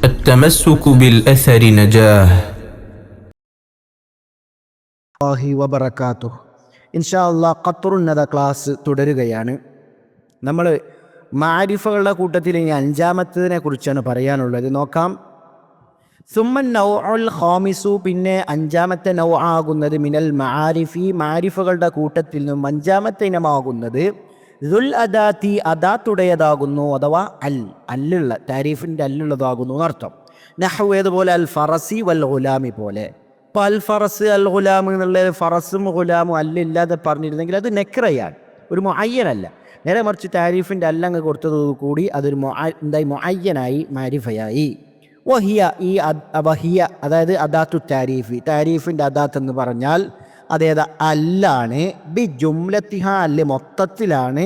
التمسك بالأثر نجاه. വബറകാതുഹു. ഇൻഷാ അല്ലാഹ് ഖത്റുന്നത ക്ലാസ് തുടരുകയാണ്. നമ്മൾ മാരിഫകളുടെ കൂട്ടത്തിൽ ഇനി അഞ്ചാമത്തതിനെ കുറിച്ചാണ് പറയാനുള്ളത്. നോക്കാം. സുമ്മൻ നൗഉൽ ഖാമിസു, പിന്നെ അഞ്ചാമത്തെ നൗ ആകുന്നത് മിനൽ മആരിഫി, മാരിഫകളുടെ കൂട്ടത്തിൽ നിന്നും അഞ്ചാമത്തെ ഇനമാകുന്നത് ദുൽ അദാത്തി, അദാത്തുടേതാകുന്നു, അഥവാ അല്ലുള്ള താരീഫിൻ്റെ അല്ലുള്ളതാകുന്നു എന്നർത്ഥം. നഹ്വു ഏതുപോലെ അൽ ഫറസി വൽ ഗുലാമി പോലെ. ഇപ്പോൾ അൽ ഫറസ് അൽ ഗുലാം എന്നുള്ളത് ഫറസും ഗുലാമും അല്ലില്ലാതെ പറഞ്ഞിരുന്നെങ്കിൽ അത് നെക്രയാണ്, ഒരു മുഅയ്യനല്ല. നേരെ മറിച്ച് താരീഫിൻ്റെ അല്ലങ്ങ് കൊടുത്തതോടുകൂടി അതൊരു മുഅയ്യനായി മാരിഫയായി. വഹിയ, ഈ വഹിയ അതായത് അദാത്തു താരീഫി, താരീഫിൻ്റെ അദാത്ത് എന്ന് പറഞ്ഞാൽ അതേത് അല്ലാണ്. ബി ജുംലത്തിഹ, അല്ല് മൊത്തത്തിലാണ്.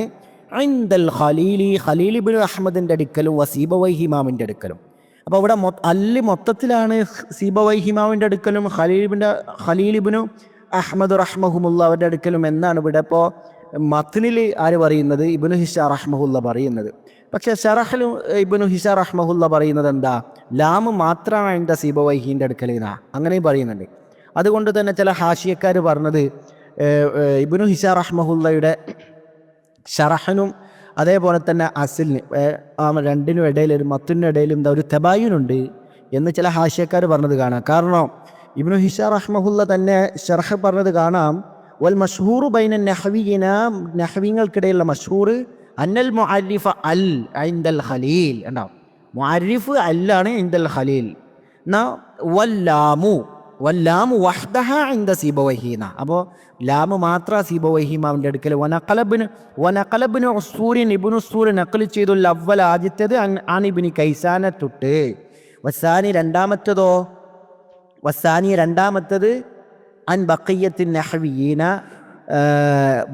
ഇൻദൽ ഖലീലി, ഖലീൽ ഇബ്നു അഹ്മദിൻ്റെ അടുക്കലും വസീബവൈഹി ഇമാമിൻ്റെ അടുക്കലും. അപ്പോൾ ഇവിടെ അല്ല് മൊത്തത്തിലാണ് സീബവൈഹി ഇമാമിൻ്റെ അടുക്കലും ഖലീൽ ഇബ്നു അഹ്മദ് റഹ്മഹുമുള്ള അവരുടെ അടുക്കലും എന്നാണ് ഇവിടെ ഇപ്പോൾ മത്നിൽ ആര് പറയുന്നത്? ഇബ്നു ഹിഷാം റഹ്മഹുല്ല പറയുന്നത്. പക്ഷേ ശറഹ്ലു ഇബ്നു ഹിഷാം റഹ്മഹുല്ല പറയുന്നത് എന്താ? ലാമ് മാത്രമാണ് എൻ്റെ സീബവൈഹിൻ്റെ അടുക്കൽ എന്നാ, അങ്ങനെയും പറയുന്നുണ്ട്. അതുകൊണ്ട് തന്നെ ചില ഹാഷിയക്കാർ പറഞ്ഞത് ഇബ്നു ഹിഷാം റഹ്മഹുല്ലയുടെ ഷറഹനും അതേപോലെ തന്നെ അസിലിന് രണ്ടിനും ഇടയിൽ ഒരു മത്തിനും ഇടയിലും എന്താ ഒരു തബായുനുണ്ട് എന്ന് ചില ഹാഷിയക്കാർ പറഞ്ഞത് കാണാം. കാരണം ഇബ്നു ഹിഷാം റഹ്മഹുല്ല തന്നെ ഷറഹ് പറഞ്ഞത് കാണാം. വൽ മഷ്ഹൂറു ബൈന നഹ്വിയിന, നഹ്വിങ്ങൾക്കിടയിലുള്ള മഷ്ഹൂർ അന്നൽ മുഅരിഫ അൽ ഇൻദൽ ഖലീൽ ഉണ്ടാവും. മുഅരിഫ് അല്ലാണ് ഇൻദൽ ഖലീൽ. വല്ലാമു വഹ്ദഹ ഇൻദ സീബവൈഹീന, അപ്പോൾ ലാമ് മാത്ര സീബവൈഹി ഇമാമിൻ്റെ അടുക്കൽ. വനഖലബ്നു ഉസ്സൂരിൻ, ഇബ്നു ഉസ്സൂർ നഖൽ ചെയ്തു അവ്വൽ ആദ്യത്തേത് അൻ ഇബ്നു കൈസാന തൊട്ട്. വസാനി രണ്ടാമത്തത് അൻ ബഖിയ്യത്തിൻ നഹ്വിയീന,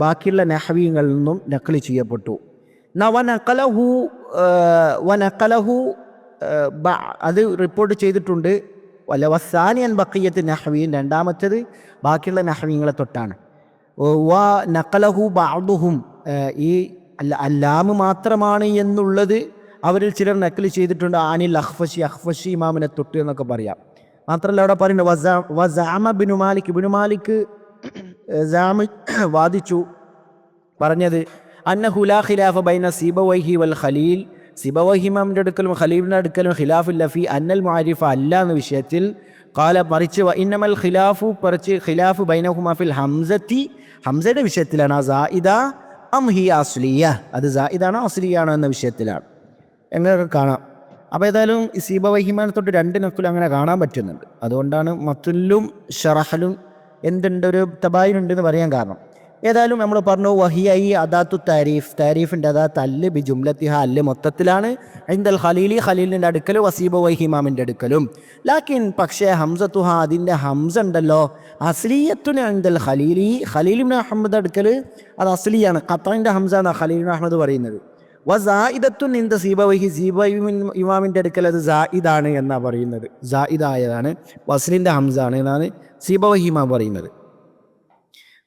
ബാക്കിയുള്ള നഹ്വിയങ്ങളിൽ നിന്നും നഖൽ ചെയ്യപ്പെട്ടു. വനഖലഹു അത് റിപ്പോർട്ട് ചെയ്തിട്ടുണ്ട്. വസാനി അൻ ബഖിയ്യത്തിൻ നഹ്വിയീൻ, രണ്ടാമത്തത് ബാക്കിയുള്ള നഹ്വിയങ്ങളെ തൊട്ടാണ്. നഖലഹു ബഅദുഹും, ഈ അല്ലാമ് മാത്രമാണ് എന്നുള്ളത് അവരിൽ ചിലർ നഖൽ ചെയ്തിട്ടുണ്ട്. അനിൽ അഖ്ഫശി ഇമാമിനെ തൊട്ട് എന്നൊക്കെ പറയാം. മാത്രമല്ല അവിടെ പറയുന്നത് വസഅമ ഇബ്നു മാലിക് വാദിച്ചു പറഞ്ഞത് അന്നഹു ലാ ഖിലാഫ ബൈന സീബവൈഹി വൽ ഖലീൽ, സീബവൈഹി ഇമാമിൻ്റെ അടുക്കലും ഖലീലിൻ്റെ അടുക്കലും ഖിലാഫില്ല ഫി അന്നൽ മുഅരിഫ അല്ല എന്ന വിഷയത്തിൽ. ഖാല മറിച്ച് ഇന്നമൽ ഖിലാഫു ഖിലാഫ് ബൈനഹുമാ ഫിൽ ഹംസത്തി, ഹംസയുടെ വിഷയത്തിലാണ്. ആ സായിദ അം ഹിയ അസ്ലിയ, അത് സായിദാണോ അസ്ലിയാണോ എന്ന വിഷയത്തിലാണ്. എങ്ങനെയൊക്കെ കാണാം. അപ്പോൾ ഏതായാലും സീബവൈഹിമാനെ തൊട്ട് രണ്ട് നഖലും അങ്ങനെ കാണാൻ പറ്റുന്നുണ്ട്. അതുകൊണ്ടാണ് മത്തുല്ലും ഷറഹലും എന്തുണ്ട് ഒരു തബായിനുണ്ടെന്ന് പറയാൻ കാരണം. ഏതായാലും നമ്മൾ പറഞ്ഞു വഹിയ ഈ അദാത്തു താരീഫിൻ്റെ അദാത്ത് അല്ല് ബി ജുംലത്തിഹ, അല്ല് മൊത്തത്തിലാണ്. ഇൻദൽ ഖലീലി, ഖലീലിൻ്റെ അടുക്കലും വസീബവൈഹി ഇമാമിൻ്റെ അടുക്കലും. ലാക്കിൻ പക്ഷേ ഹംസത്തുഹ, അതിൻ്റെ ഹംസ ഉണ്ടല്ലോ, അസ്ലിയത്തുന ഇൻദൽ ഖലീലി, ഖലീൽ ഇബ്നു അഹ്മദ് അടുക്കൽ അത് അസ്ലിയാണ്. ഖത്തറിൻ്റെ ഹംസ എന്നാണ് ഖലീൽ ഇബ്നു അഹ്മദ് പറയുന്നത്. വസായിദത്തുൻ ഇൻദ സീബവൈഹി, സീബവൈഹി ഇമാമിൻ്റെ അടുക്കൽ അത് സായിദാണ് എന്നാണ് പറയുന്നത്. സായിദായതാണ്, വസ്ലിൻ്റെ ഹംസ ആണ് എന്നാണ് സീബവൈഹി ഇമാം പറയുന്നത്.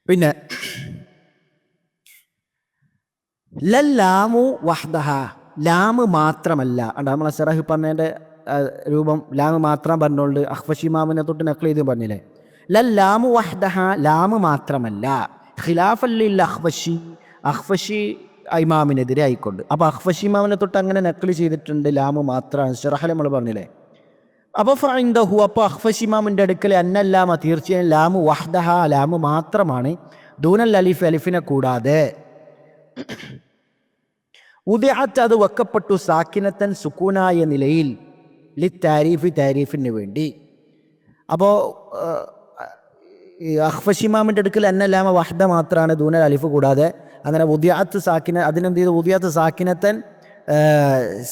പിന്നെ ലല്ലാമു വഹ്ദഹ, ലാമ് മാത്രമല്ല. നമ്മളെ ഷറഹ് പറഞ്ഞതിൻ്റെ രൂപം ലാമ് മാത്രം പറഞ്ഞുകൊണ്ട് അഖ്ഫശി ഇമാമിനെ തൊട്ട് നഖൽ ചെയ്ത് പറഞ്ഞില്ലേ. ലല്ലാമു വഹ്ദഹ, ലാമ് മാത്രമല്ല. ഖിലാഫല്ലിൽ അഖ്ഫശി ഇമാമിനെതിരെ ആയിക്കൊണ്ട്. അപ്പോൾ അഖ്ഫശി ഇമാമിനെ തൊട്ട് അങ്ങനെ നഖൽ ചെയ്തിട്ടുണ്ട്, ലാമ് മാത്രമാണ്. ഷറഹ് നമ്മൾ പറഞ്ഞില്ലേ. അപ്പോൾ ഫഇൻദഹു, അപ്പോൾ അഖ്ഫശി ഇമാമിൻ്റെ അടുക്കൽ അന്നല്ലാമ, തീർച്ചയായും ലാമു വഹ്ദഹ, ലാമ് മാത്രമാണ്. ദൂനൽ അലിഫ്, അലിഫിനെ കൂടാതെ. ഉദിഅത്ത്, അത് വെക്കപ്പെട്ടു, സാക്കിനത്തൻ സുക്കൂനായ നിലയിൽ, ലിത്താരീഫി, താരീഫിന് വേണ്ടി. അപ്പോൾ അഖ്ഫശി ഇമാമിൻ്റെ അടുക്കൽ അന്നല്ലാമ വഹ്ദ മാത്രമാണ്, ദൂനൽ അലിഫ് കൂടാതെ. അങ്ങനെ ഉദിഅത്ത് സാക്കിന, അതിനെന്ത് ചെയ്തു? ഉദിഅത്ത്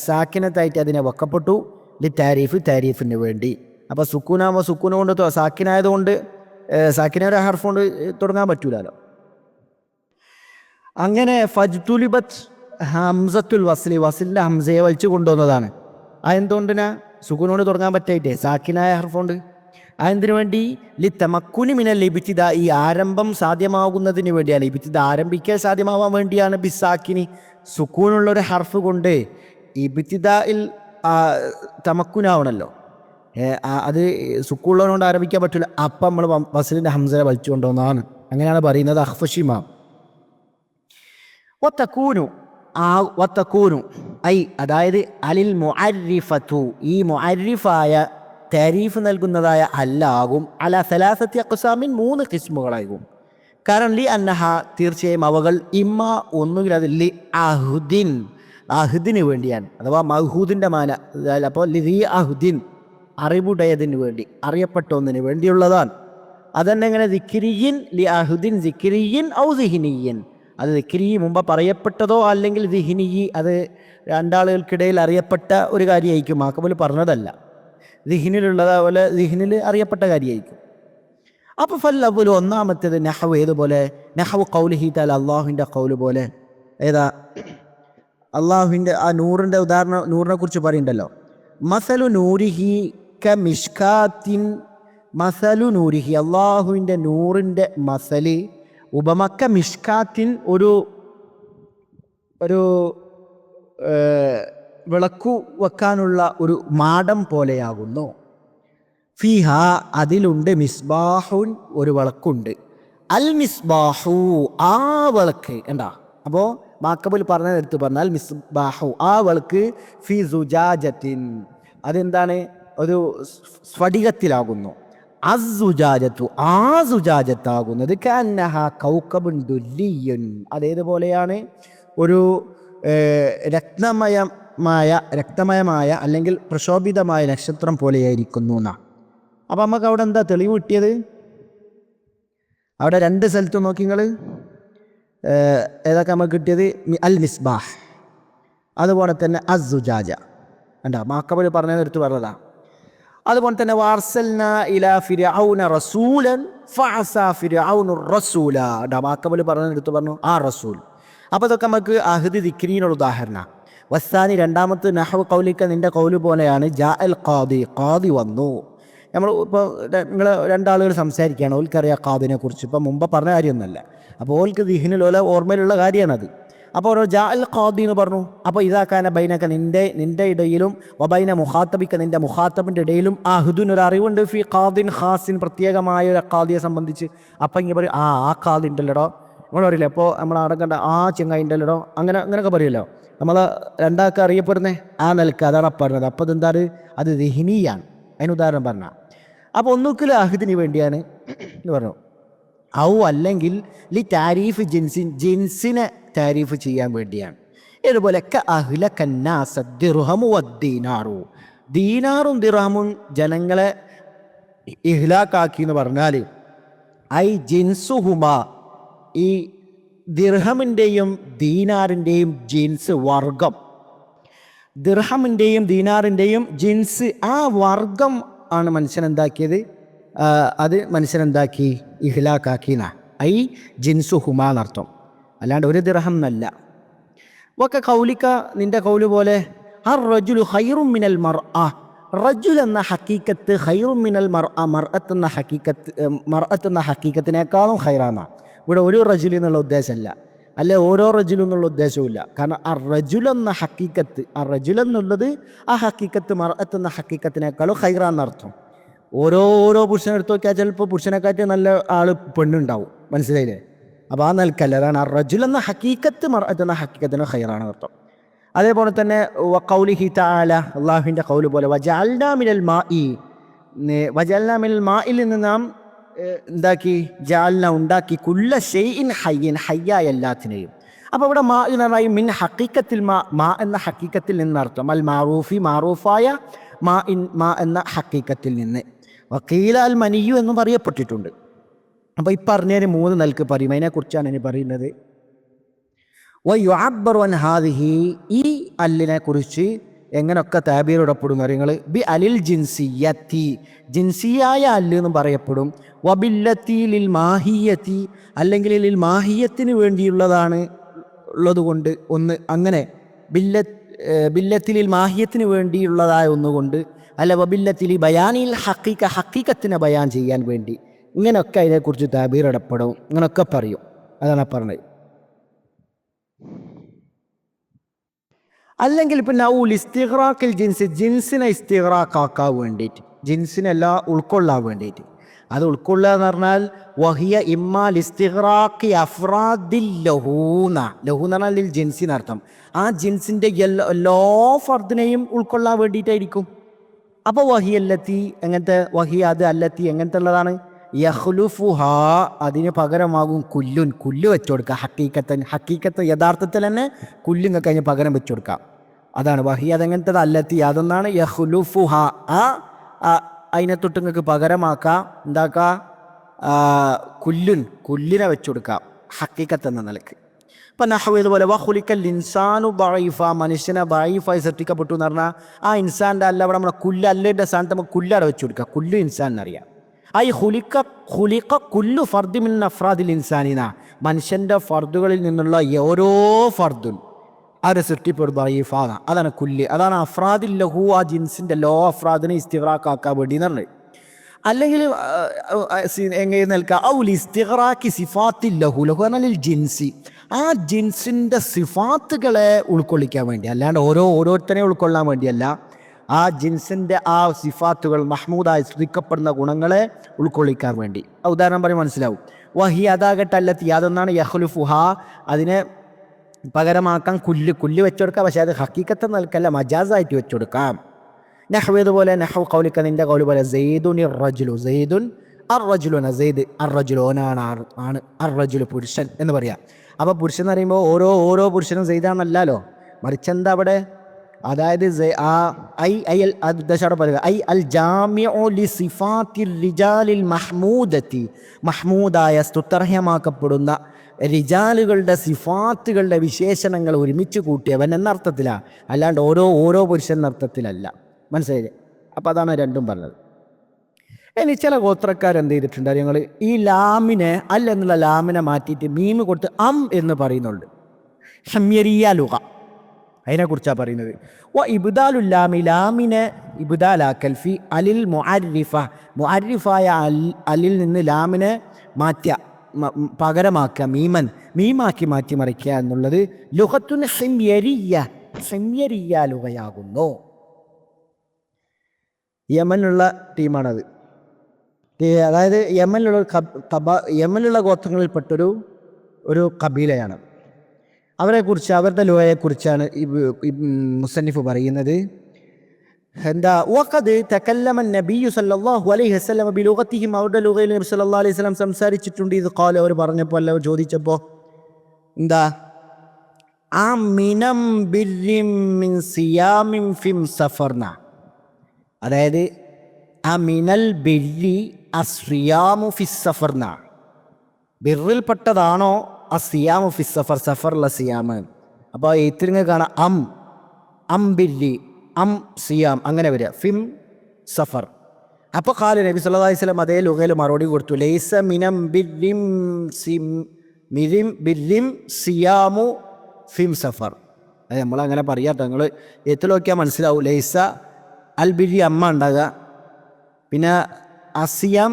സാക്കിനത്തായിട്ട് അതിനെ വെക്കപ്പെട്ടു, ലിത്താരീഫ്, താരീഫിന് വേണ്ടി. അപ്പോൾ സുക്കൂനാകുമ്പോൾ സുക്കൂന കൊണ്ട് സാക്കിനായതുകൊണ്ട് സാക്കിനൊരു ഹർഫ് കൊണ്ട് തുടങ്ങാൻ പറ്റൂലല്ലോ. അങ്ങനെ ഫജ്തുലിബത്ത് ഹംസത്തുൽ വസ്ലി, വസ്ലിൻ്റെ ഹംസയെ വലിച്ചു കൊണ്ടുവന്നതാണ്. അതെന്തുകൊണ്ടിനാ? സുക്കൂന കൊണ്ട് തുടങ്ങാൻ പറ്റായിട്ടേ, സാക്കിനായ ഹർഫ് കൊണ്ട്. അതെന്തിനു വേണ്ടി? ലിത്തമക്കുനി മിനൽ ഇബ്തിദാ, ഈ ആരംഭം സാധ്യമാകുന്നതിന് വേണ്ടിയാണ്. ഇബ്തിദാ ആരംഭിക്കാൻ സാധ്യമാവാൻ വേണ്ടിയാണ് ബിസാക്കിനി, സുക്കൂനുള്ളൊരു ഹർഫ് കൊണ്ട് ഇബ്തിദായിൽ തമക്കുനാവണല്ലോ. അത് സുക്കൂള്ളതുകൊണ്ട് ആരംഭിക്കാൻ പറ്റില്ല. അപ്പം നമ്മൾ വസലിൻ്റെ ഹംസയെ വലിച്ചു കൊണ്ടുവന്നതാണ്. അങ്ങനെയാണ് പറയുന്നത് അഖ്ഫശിമാം. വത്തക്കൂനു ഐ അതായത് അലിൽ മുഅരിഫത്തു ഈ മുഅരിഫായ താരീഫ് നൽകുന്നതായ അല്ലാകും അല സലാസത്തി അഖ്സാമിൻ 3 ഖിസ്മുകളാകും. കാരണം ലി അന്നഹ തീർച്ചയായും അവകൾ ഇമ്മ ഒന്നുകിൽ അത് ലി അഹുദ്ദീൻ അഹുദിന് വേണ്ടിയാണ്, അഥവാ മഹൂദിൻ്റെ മാന. അപ്പോൾ ലി അഹുദ്ദീൻ അറിവുടയതിന് വേണ്ടി, അറിയപ്പെട്ട ഒന്നിന് വേണ്ടിയുള്ളതാണ്. അതന്നെ എങ്ങനെ ദിക്രിയിൻ ലി അഹുദ്ദീൻ ദിക്രിയിൻ ഔ സിഹ്നിയിൻ, അത് ദിക്രി മുമ്പ് പറയപ്പെട്ടതോ അല്ലെങ്കിൽ ദിഹ്നി അത് രണ്ടാളുകൾക്കിടയിൽ അറിയപ്പെട്ട ഒരു കാര്യമായിരിക്കും. മാക്കബൽ പറഞ്ഞതല്ല, ദിഹ്നിലുള്ളത് പോലെ ദിഹ്നിൽ അറിയപ്പെട്ട കാര്യമായിരിക്കും. അപ്പോൾ ഫല്ലവ്വൽ ഒന്നാമത്തേത് നഹവ് ഏതുപോലെ, നഹവ് ഖൗലിഹി തആല അള്ളാഹുവിൻ്റെ ഖൗല് പോലെ. ഏതാ അള്ളാഹുവിൻ്റെ ആ നൂറിൻ്റെ ഉദാഹരണം, നൂറിനെ കുറിച്ച് പറയുന്നുണ്ടല്ലോ. മസലു നൂരിഹി ക മിഷ്കാത്തിൻ, മസലു നൂരിഹി അള്ളാഹുവിൻ്റെ നൂറിൻ്റെ മസല് ഉപമക്ക മിഷ്കാത്തിൻ ഒരു വിളക്കു വെക്കാനുള്ള ഒരു മാടം പോലെയാകുന്നു. ഫിഹ അതിലുണ്ട് മിസ്ബാഹുൻ ഒരു വിളക്കുണ്ട്. അൽ മിസ്ബാഹു ആ വിളക്ക് എന്താ, അപ്പോൾ മാക്കബുൽ പറഞ്ഞതെടുത്ത് പറഞ്ഞാൽ മിസ്ബാഹു ആ വിളക്ക് ഫി സുജാജത്തിൻ അതെന്താണ്, ഒരു സ്ഫടികത്തിലാകുന്നു. അസുജാജത്തു ആ സുജാജത്താകുന്നത് കഅന്നഹ കൗകബുൻ ദുല്ലിയുൻ അതേതുപോലെയാണ് ഒരു രക്തമയമായ അല്ലെങ്കിൽ പ്രശോഭിതമായ നക്ഷത്രം പോലെയായിരിക്കുന്നു എന്നാ. അപ്പം നമുക്ക് അവിടെ എന്താ തെളിവ് കിട്ടിയത്? അവിടെ 2 സ്ഥലത്തും നോക്കി നിങ്ങൾ ഏതൊക്കെ നമുക്ക് കിട്ടിയത്, അൽ മിസ്ബാഹ് അതുപോലെ തന്നെ അസുജാജ എന്താ മാക്കബൽ പറഞ്ഞതെടുത്ത് പറഞ്ഞതാ. അതുപോലെ തന്നെ വാർസൽന ഇലാ ഫിർഔന റസൂലൻ ഫഅസാ ഫിർഔനു റസൂല മാക്കബൽ പറഞ്ഞതെടുത്ത് പറഞ്ഞു ആ റസൂൽ. അപ്പോൾ ഇതൊക്കെ നമുക്ക് അഹ്ദ് ദിക്രീനുള്ള ഉദാഹരണ. വസ്സാനി രണ്ടാമത്തെ നഹ്വ് ഖൗലിക്ക നിൻ്റെ കൗല് പോലെയാണ്. ജാ അൽ ഖാദി വന്നു. നമ്മൾ ഇപ്പോൾ നിങ്ങൾ 2 ആളുകൾ സംസാരിക്കുകയാണ്, ഓൽക്കറിയാം ഖാദിനെ കുറിച്ച്, ഇപ്പം മുമ്പ് പറഞ്ഞ കാര്യമൊന്നുമല്ല. അപ്പോൾ ഓൽക്ക് ദിഹിനിലോല ഓർമ്മയിലുള്ള കാര്യമാണത്. അപ്പോൾ ഓരോ ജാ അൽ ഖാദി എന്ന് പറഞ്ഞു. അപ്പോൾ ഇതാക്കാന ബൈനക്ക നിൻ്റെ ഇടയിലും വബൈന മുഖാത്തബിക്ക നിൻ്റെ മുഖാത്തബിൻ്റെ ഇടയിലും അഹ്ദുൻ ഒരു അറിവുണ്ട് ഫി ഖാദിൻ ഖാസിൻ പ്രത്യേകമായ ഒരു ഖാദിയെ സംബന്ധിച്ച്. അപ്പം ഇങ്ങനെ പറയും ആ ഖാദി ഉണ്ടല്ലടോ, നമ്മൾ പറയില്ലേ. അപ്പോൾ നമ്മൾ അടക്കണ്ട ആ ചെങ്ങായി ഉണ്ടല്ലടോ, അങ്ങനെയൊക്കെ പറയുമല്ലോ. നമ്മൾ രണ്ടാൾക്ക് അറിയപ്പെടുന്നേ ആ നിലക്ക്, അതാണ് പറഞ്ഞത്. അപ്പോൾ അതെന്താണ്, അത് ദിഹിനിയാണ്. അതിന് ഉദാഹരണം പറഞ്ഞാൽ അപ്പോൾ ഒന്നുകിൽ അഹ്ദിന് വേണ്ടിയാണ് എന്ന് പറഞ്ഞു, ഔ അല്ലെങ്കിൽ ലി താരീഫ് ജിൻസിനെ താരീഫ് ചെയ്യാൻ വേണ്ടിയാണ്. ഇതുപോലെ ദീനാറും ദിർഹമും ജനങ്ങളെ ഇഹ്ലാക്കാക്കി എന്ന് പറഞ്ഞാൽ ഐ ജിൻസുഹുമ ഈ ദിർഹമിൻ്റെയും ദീനാറിൻ്റെയും ജിൻസ് വർഗം, ദിർഹമിൻ്റെയും ദീനാറിൻ്റെയും ജിൻസ് ആ വർഗം ആണ് മനുഷ്യനെന്താക്കിയത്, അത് മനുഷ്യനെന്താക്കി ഇഹ്ലാക്കാക്കിന ഐ ജിൻസുഹുമ എന്നർത്ഥം, അല്ലാണ്ട് ഒരു ദിർഹം എന്നല്ല. ഒക്കെ കൗലിക്ക നിൻ്റെ കൗല് പോലെ ഹർ റജുലു ഖൈറും മിനൽ മർഅ റജുൽ എന്ന ഹക്കീക്കത്ത് ഖൈറും മിനൽ മർഅ മർഅത്ത് എന്ന ഹക്കീക്കത്തിനേക്കാളും ഖൈറാന്ന. ഇവിടെ ഒരു റജുൽ എന്നുള്ള ഉദ്ദേശമല്ല, അല്ലെ ഓരോ റജുൽ എന്നുള്ള ഉദ്ദേശവുമില്ല. കാരണം ആ റജുൽ എന്ന ഹക്കീക്കത്ത്, ആ റജുൽ എന്നുള്ളത് ആ ഹക്കീക്കത്ത് മർഅത്ത് എന്ന ഹക്കീക്കത്തിനേക്കാളും ഖൈറാന്നർത്ഥം. ഓരോ പുരുഷനെ എടുത്ത് നോക്കിയാൽ ചിലപ്പോൾ പുരുഷനെക്കാട്ടി നല്ല ആൾ പെണ്ണുണ്ടാവും, മനസ്സിലായില്ലേ? അപ്പോൾ ആ നിലക്കല്ല, അതാണ് ആ റജുൽ എന്ന ഹക്കീക്കത്ത് മർഅത്ത് എന്ന ഹക്കീക്കത്തിന് ഖൈറാണ് അർത്ഥം. അതേപോലെ തന്നെ ഖൗലിഹി തആല അല്ലാഹുവിൻ്റെ ഖൗല് പോലെ വജഅൽനാ മിനൽ മാഇൽ നിന്ന് നാം എന്താക്കി, ജഅൽന ഉണ്ടാക്കി കുല്ല ഷൈഇൻ ഹയ്യിൻ ഹയ്യായ എല്ലാത്തിനെയും. അപ്പോൾ ഇവിടെ മാ എന്ന് പറഞ്ഞാൽ മിൻ ഹക്കീക്കത്തിൽ മാ എന്ന ഹക്കീക്കത്തിൽ നിന്നർത്ഥം, അൽ മാറൂഫായ മാ എന്ന ഹക്കീക്കത്തിൽ നിന്ന്. വക്കീല അൽ മനിയു എന്നും പറയപ്പെട്ടിട്ടുണ്ട്. അപ്പോൾ ഈ പറഞ്ഞതിന് 3 നിലക്ക് പറയും. അതിനെക്കുറിച്ചാണ് ഇനി പറയുന്നത്. വയുഅബ്ബറു അൻ ഹാദിഹി ഈ അല്ലിനെ കുറിച്ച് എങ്ങനെയൊക്കെ താബീറിടപ്പെടും കാര്യങ്ങൾ ബി അലിൽ ജിൻസിയത്തി ജിൻസിയായ അല്ല് എന്നും പറയപ്പെടും. വബില്ലത്തി ലിൽ മാഹിയത്തി അല്ലെങ്കിൽ ലിൽ മാഹിയത്തിന് വേണ്ടിയുള്ളതാണ് ഉള്ളതുകൊണ്ട് ഒന്ന്, അങ്ങനെ ബില്ലത്തിലിൽ മാഹിയത്തിന് വേണ്ടിയുള്ളതായ ഒന്നുകൊണ്ട്, അല്ല വബില്ലത്തിൽ ബയാനിൽ ഹക്കീക്കത്തിനെ ബയാൻ ചെയ്യാൻ വേണ്ടി, ഇങ്ങനെയൊക്കെ അതിനെക്കുറിച്ച് താബീറിടപ്പെടും, ഇങ്ങനെയൊക്കെ പറയും. അതാണ് പറഞ്ഞത്. അല്ലെങ്കിൽ ഇപ്പം നൗൽ ഇസ്തിഗ്റാഖിൽ ജിൻസ്, ജിൻസിനെ ഇസ്തിഗ്റാഖാക്കാൻ വേണ്ടിയിട്ട്, ജിൻസിനെല്ലാം ഉൾക്കൊള്ളാൻ വേണ്ടിയിട്ട്. അത് ഉൾക്കൊള്ളുക എന്ന് പറഞ്ഞാൽ വഹിയ ഇമ്മാൽ ഇസ്തിഗ്റാഖി അഫ്രാദിൽ ലഹൂന, ലഹു എന്ന് പറഞ്ഞാൽ ജിൻസിനർത്ഥം. ആ ജിൻസിൻ്റെ എല്ലാ ഫർദിനെയും ഉൾക്കൊള്ളാൻ വേണ്ടിയിട്ടായിരിക്കും. അപ്പോൾ വഹിയല്ലത്തി എങ്ങനത്തെ, വഹിയ അത് അല്ലത്തി എങ്ങനത്തെ ഉള്ളതാണ്, യഖ്ലുഫുഹാ അതിന് പകരമാകും കുല്ലുൻ, കുല്ല് വെച്ചു കൊടുക്കുക. ഹക്കീക്കത്ത് യഥാർത്ഥത്തിൽ തന്നെ കുല്ലുങ്ങ കഴിഞ്ഞ് പകരം വെച്ചു കൊടുക്കാം. അതാണ് വഹിയ. അതെങ്ങനത്തത് അല്ലത്തി അതൊന്നാണ്. യഖ്ലുഫുഹാ അതിനെ തൊട്ട് നിങ്ങൾക്ക് പകരമാക്കാം, എന്താക്കാം, കുല്ലുൻ കുല്ലിനെ വെച്ചു കൊടുക്കാം ഹക്കീക്കത്ത് എന്ന നിലക്ക്. ഇപ്പം നഹ്വ് ഇതുപോലെ വഖുലിക്കൽ ഇൻസാനു ദഈഫ, മനുഷ്യനെ ദഈഫായി സൃഷ്ടിക്കപ്പെട്ടു എന്ന് പറഞ്ഞാൽ ആ ഇൻസാൻ്റെ അല്ല, അവിടെ നമ്മളെ കുല്ല് അല്ലിൻ്റെ സ്ഥാനത്ത് നമുക്ക് കുല്ലവിടെ വെച്ചു കൊടുക്കുക. കുല്ലു ഇൻസാൻ എന്നറിയാം. ഐ ഖുലിഖ കുല്ലു ഫർദി മിൻ അഫ്രാദിൽ ഇൻസാനിന, മനുഷ്യൻ്റെ ഫർദുകളിൽ നിന്നുള്ള ഓരോ ഫർദുൻ അവരെ സൃഷ്ടിപ്പൊരു ദഈഫാണ്. അതാണ് കുല്ല്, അതാണ് അഫ്രാദിൽ ലഹു, ആ ജിൻസിൻ്റെ എല്ലാ അഫ്രാദിനെ ഇസ്തിഗ്റാഖാക്കാൻ വേണ്ടി എന്ന് പറഞ്ഞത്. അല്ലെങ്കിൽ എങ്ങനെ നിൽക്കുക ഔൽ ഇസ്തിഗ്റാഖി സിഫാത്തിൽ ലഹു, ലഹു പറഞ്ഞാൽ ജിൻസി, ആ ജിൻസിൻ്റെ സിഫാത്തുകളെ ഉൾക്കൊള്ളിക്കാൻ വേണ്ടി, അല്ലാണ്ട് ഓരോരുത്തരെ ഉൾക്കൊള്ളാൻ വേണ്ടിയല്ല. ആ ജിൻസിൻ്റെ ആ സിഫാത്തുകൾ മഹ്മൂദായി സ്തുതിക്കപ്പെടുന്ന ഗുണങ്ങളെ ഉൾക്കൊള്ളിക്കാൻ വേണ്ടി. ഉദാഹരണം പറയും മനസ്സിലാവും. വഹി അതാകട്ടെ അല്ലത്തി അതൊന്നാണ് യഖ്ലുഫുഹ അതിനെ പകരമാക്കാൻ കുല്ല് വെച്ചുകൊടുക്കാം. പക്ഷേ അത് ഹക്കീക്കത്ത് നൽകല്ല, മജാസായിട്ട് വെച്ചുകൊടുക്കാം. നഹ്വ് ഇതുപോലെ നഹ്വ് ഖൗലിക്ക നിൻ്റെ കൗല് പോലെ സെയ്ദുൻ റജുലു, സെയ്ദുൻ അർ-റജുലുന, സെയ്ദ് അർ-റജുലു ഓനാണ്, ആണ് അർ-റജുലു പുരുഷൻ എന്ന് പറയാം. അപ്പോൾ പുരുഷൻ എന്ന് പറയുമ്പോൾ ഓരോ പുരുഷനും സെയ്ദാണല്ലോ, മറിച്ചെന്താ അവിടെ, അതായത് മഹ്മൂദായ സ്തുത്യർഹമാക്കപ്പെടുന്ന റിജാലുകളുടെ സിഫാത്തുകളുടെ വിശേഷണങ്ങൾ ഒരുമിച്ച് കൂട്ടിയവൻ എന്നർത്ഥത്തിലാണ്, അല്ലാണ്ട് ഓരോ പുരുഷൻ എന്നർത്ഥത്തിലല്ല. മനസ്സിലായില്ലേ? അപ്പോൾ അതാണ് രണ്ടും പറഞ്ഞത്. ഇനി ചില ഗോത്രക്കാരെന്ത് ചെയ്തിട്ടുണ്ട്, ഞങ്ങൾ ഈ ലാമിനെ എന്നുള്ള ലാമിനെ മാറ്റിയിട്ട് മീമ് കൊടുത്ത് എന്ന് പറയുന്നുണ്ട്. ഹമ്യരിയ ലുഗ അതിനെക്കുറിച്ചാണ് പറയുന്നത്. ഇബ്ദാലുല്ലാമി ലാമിനെ ഇബ്ദാലാക്കൽ ഫി അലിൽ മുഅരിഫായ അലിൽ നിന്ന് ലാമിനെ പകരമാക്കുക, മീമാക്കി മാറ്റി മറിക്കുക എന്നുള്ളത് ലുഗത്തുൻ ഹിമ്യരിയ ലുഗയാകുന്നു. യമനുള്ള ടീമാണത്. അതായത് യമനിലുള്ള ഗോത്രങ്ങളിൽപ്പെട്ടൊരു കബീലയാണ്. അവരെക്കുറിച്ച്, അവരുടെ ലുഗയെക്കുറിച്ചാണ് മുസന്നിഫ് പറയുന്നത്. എന്താ, വഖദ് തകല്ലമ നബിയ്യു സല്ലല്ലാഹു അലൈഹി വസല്ലം ബിലുഗതിഹിം, അവരുടെ ലുഗയിൽ നബി സല്ലല്ലാഹു അലൈഹി വസല്ലം സംസാരിച്ചിട്ടുണ്ട്. ഇത് ഖാല അവർ പറഞ്ഞപ്പോൾ, അല്ല ചോദിച്ചപ്പോൾ, എന്താ മിനം ബിർരിം മിൻ സിയാമിൻ ഫിം സഫർന, അതായത് മിനൽ ബിർരി അസ്റിയാമു ഫിസ് സഫർന, ബിർറിൽപ്പെട്ടതാണോ അസിയാമു ഫിസ് സഫർ, സഫറിലെ സിയാമ്. അപ്പോൾ എത്തിരിങ്ങ് കാണാം ബിർരി സിയാം അങ്ങനെ വരിക, ഫിം സഫർ. അപ്പോൾ ഖാല നബി സല്ലല്ലാഹു അലൈഹി വസല്ലം അതേ ലുഗയിൽ മറുപടി കൊടുത്തു, ലൈസ മിനം ബിർരിം സിയാമു ഫിം സഫർ. അത് നമ്മളങ്ങനെ പറയാട്ടോ, നിങ്ങൾ എത്തിൽ നോക്കിയാൽ മനസ്സിലാവും. ലൈസ അൽ ബിർരി ഉണ്ടാകുക, പിന്നെ അസിയാം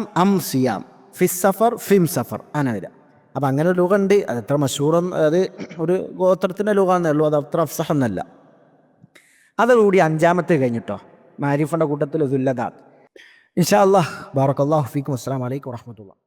സിയാം, ഫിസ് സഫർ ഫിം സഫർ അങ്ങനെ വരിക. അപ്പം അങ്ങനെ ഒരു ലുഗ ഉണ്ട്. അത് എത്ര മഷൂറൊന്നും, അത് ഒരു ഗോത്രത്തിൻ്റെ ലുഗാന്നേ ഉള്ളൂ, അത് അത്ര അഫ്സഹെന്നല്ല. അതോടുകൂടി അഞ്ചാമത്തെ കഴിഞ്ഞിട്ടോ, മാരിഫിൻ്റെ കൂട്ടത്തിൽ ദുല്ലദാത്ത്. ഇൻഷാ അല്ലാഹ്. ബാറക്കല്ലാഹു ഫീക്കും. അസ്സലാമു അലൈക്കും വറഹ്മത്തുള്ളാഹി.